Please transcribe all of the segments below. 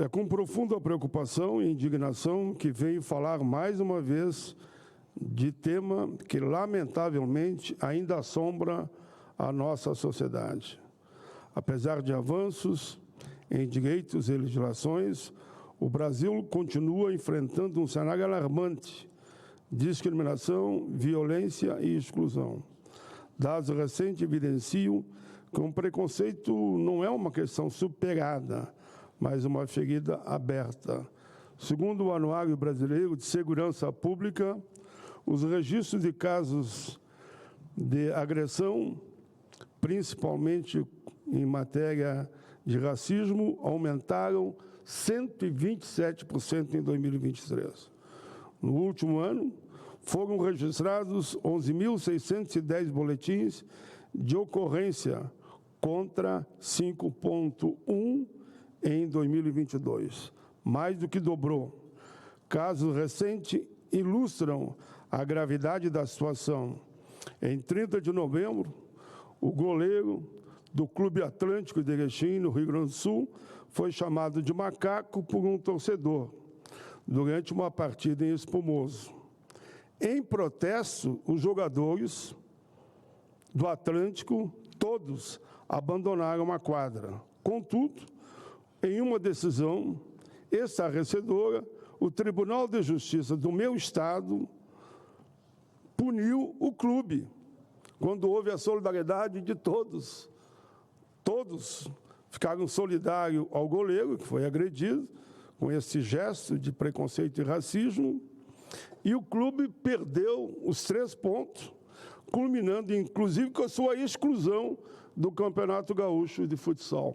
É com profunda preocupação e indignação que venho falar mais uma vez de tema que, lamentavelmente, ainda assombra a nossa sociedade. Apesar de avanços em direitos e legislações, o Brasil continua enfrentando um cenário alarmante de discriminação, violência e exclusão. Dados recentes evidenciam que o preconceito não é uma questão superada, mas uma ferida aberta. Segundo o Anuário Brasileiro de Segurança Pública, os registros de casos de agressão, principalmente em matéria de racismo, aumentaram 127% em 2023. No último ano, foram registrados 11.610 boletins de ocorrência contra 5,1 em 2022, mais do que dobrou. Casos recentes ilustram a gravidade da situação. Em 30 de novembro, o goleiro do Clube Atlântico de Erechim, no Rio Grande do Sul, foi chamado de macaco por um torcedor durante uma partida em Espumoso. Em protesto, os jogadores do Atlântico, todos abandonaram a quadra. Contudo, em uma decisão estarrecedora, o Tribunal de Justiça do meu estado puniu o clube, quando houve a solidariedade de todos. Todos ficaram solidários ao goleiro, que foi agredido, com esse gesto de preconceito e racismo, e o clube perdeu os 3 pontos, culminando, inclusive, com a sua exclusão do Campeonato Gaúcho de Futsal.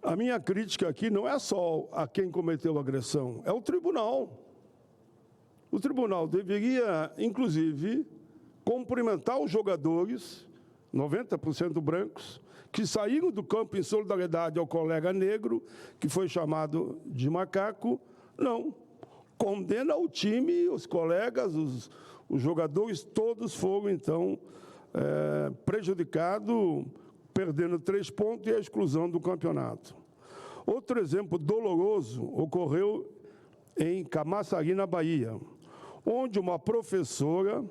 A minha crítica aqui não é só a quem cometeu a agressão, é o tribunal. O tribunal deveria, inclusive, cumprimentar os jogadores, 90% brancos, que saíram do campo em solidariedade ao colega negro, que foi chamado de macaco. Não, condena o time, os colegas, os jogadores, todos foram, então, prejudicados, perdendo 3 pontos e a exclusão do campeonato. Outro exemplo doloroso ocorreu em Camaçari, na Bahia, onde uma professora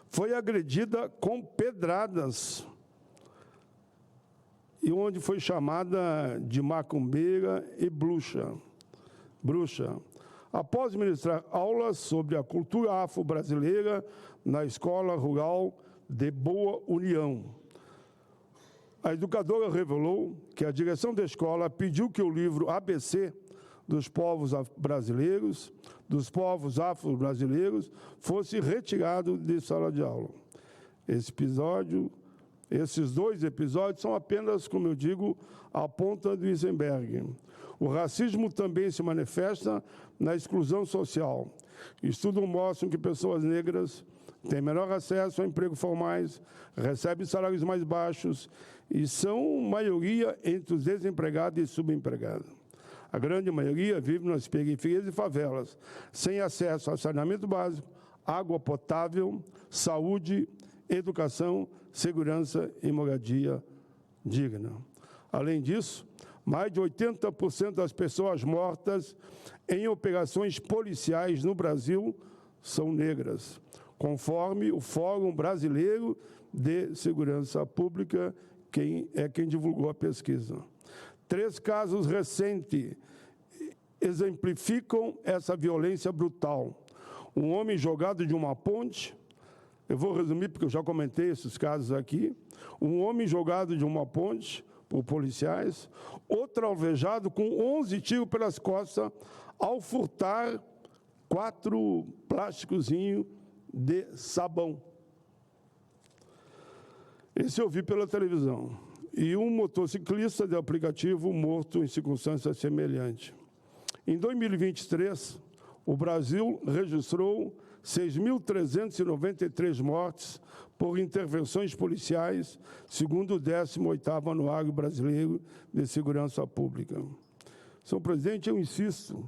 foi agredida com pedradas e onde foi chamada de macumbeira e bruxa. Após ministrar aulas sobre a cultura afro-brasileira na Escola Rural de Boa União, a educadora revelou que a direção da escola pediu que o livro ABC dos povos brasileiros, dos povos afro-brasileiros, fosse retirado de sala de aula. Esses 2 episódios são apenas, como eu digo, a ponta do iceberg. O racismo também se manifesta na exclusão social. Estudos mostram que pessoas negras têm menor acesso a empregos formais, recebem salários mais baixos e são maioria entre os desempregados e subempregados. A grande maioria vive nas periferias e favelas, sem acesso a saneamento básico, água potável, saúde, educação, segurança e moradia digna. Além disso, mais de 80% das pessoas mortas em operações policiais no Brasil são negras, conforme o Fórum Brasileiro de Segurança Pública, quem divulgou a pesquisa. 3 casos recentes exemplificam essa violência brutal. Um homem jogado de uma ponte, eu vou resumir porque eu já comentei esses casos aqui. Um homem jogado de uma ponte por policiais, outro alvejado com 11 tiros pelas costas ao furtar 4 plásticozinhos de sabão. Esse eu vi pela televisão. E um motociclista de aplicativo morto em circunstâncias semelhantes. Em 2023, o Brasil registrou 6.393 mortes por intervenções policiais, segundo o 18º Anuário Brasileiro de Segurança Pública. Senhor presidente, eu insisto,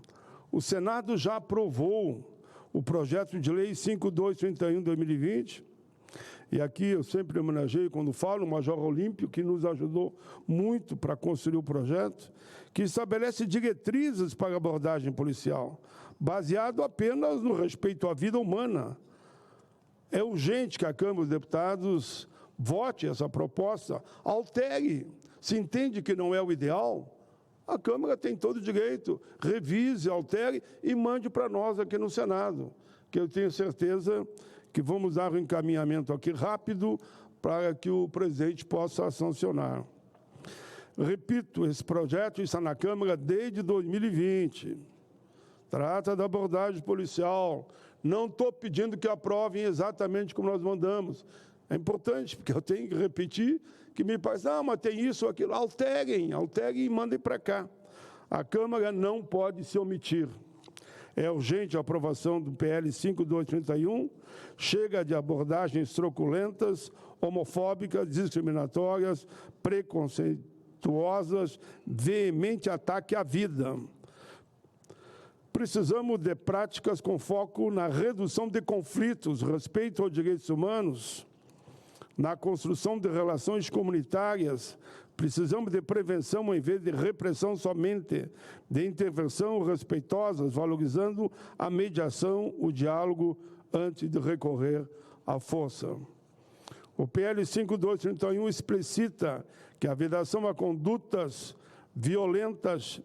o Senado já aprovou o projeto de lei 5231/2020, E aqui eu sempre homenageio, quando falo, o Major Olímpio, que nos ajudou muito para construir o projeto, que estabelece diretrizes para a abordagem policial, baseado apenas no respeito à vida humana. É urgente que a Câmara dos Deputados vote essa proposta, altere. Se entende que não é o ideal, a Câmara tem todo o direito, revise, altere e mande para nós aqui no Senado, que eu tenho certeza que vamos dar um encaminhamento aqui rápido para que o presidente possa sancionar. Repito, esse projeto está na Câmara desde 2020. Trata da abordagem policial. Não estou pedindo que aprovem exatamente como nós mandamos. É importante, porque eu tenho que repetir, que me parece, mas tem isso ou aquilo. Alterem e mandem para cá. A Câmara não pode se omitir. É urgente a aprovação do PL 5231, chega de abordagens truculentas, homofóbicas, discriminatórias, preconceituosas, veemente ataque à vida. Precisamos de práticas com foco na redução de conflitos, respeito aos direitos humanos, na construção de relações comunitárias. Precisamos de prevenção em vez de repressão somente, de intervenção respeitosas, valorizando a mediação, o diálogo, antes de recorrer à força. O PL 5231 explicita que a vedação a condutas violentas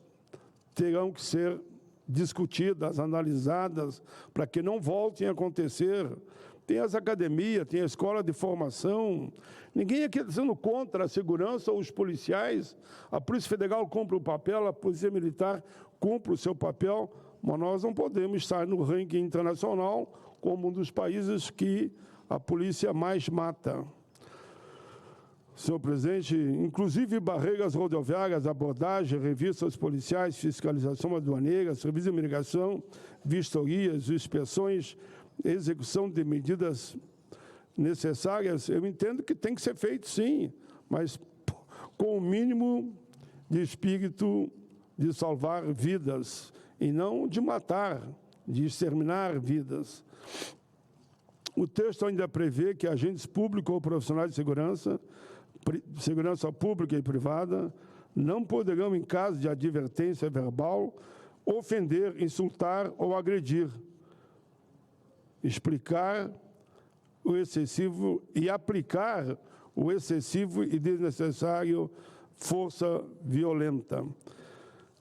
terão que ser discutidas, analisadas, para que não voltem a acontecer. Tem as academias, tem a escola de formação. Ninguém aqui está sendo contra a segurança ou os policiais. A Polícia Federal cumpre o papel, a Polícia Militar cumpre o seu papel, mas nós não podemos estar no ranking internacional como um dos países que a polícia mais mata. Senhor presidente, inclusive barreiras rodoviárias, abordagem, revistas policiais, fiscalização aduaneira, serviço de imigração, vistorias, inspeções, execução de medidas necessárias, eu entendo que tem que ser feito sim, mas com o mínimo de espírito de salvar vidas e não de matar, de exterminar vidas. O texto ainda prevê que agentes públicos ou profissionais de segurança pública e privada não poderão, em caso de advertência verbal, ofender, insultar ou agredir, explicar o excessivo e aplicar o excessivo e desnecessário força violenta.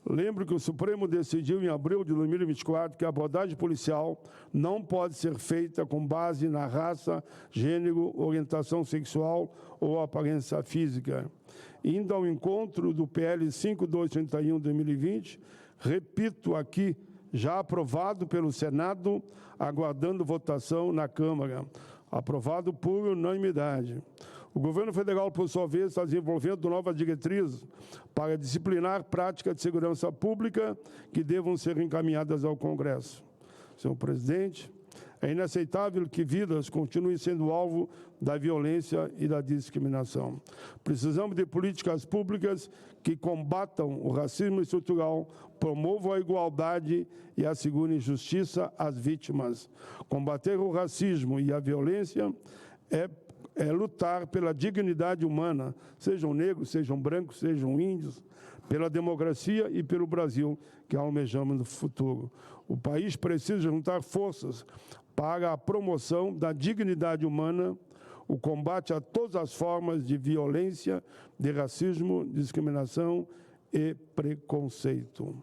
Lembro que o Supremo decidiu em abril de 2024 que a abordagem policial não pode ser feita com base na raça, gênero, orientação sexual ou aparência física. Indo ao encontro do PL 5231 de 2020, repito aqui, já aprovado pelo Senado, aguardando votação na Câmara, aprovado por unanimidade. O governo federal, por sua vez, está desenvolvendo novas diretrizes para disciplinar práticas de segurança pública que devam ser encaminhadas ao Congresso. Senhor presidente, é inaceitável que vidas continuem sendo alvo da violência e da discriminação. Precisamos de políticas públicas que combatam o racismo estrutural, promovam a igualdade e assegurem justiça às vítimas. Combater o racismo e a violência é lutar pela dignidade humana, sejam negros, sejam brancos, sejam índios, pela democracia e pelo Brasil que almejamos no futuro. O país precisa juntar forças para a promoção da dignidade humana, o combate a todas as formas de violência, de racismo, discriminação e preconceito.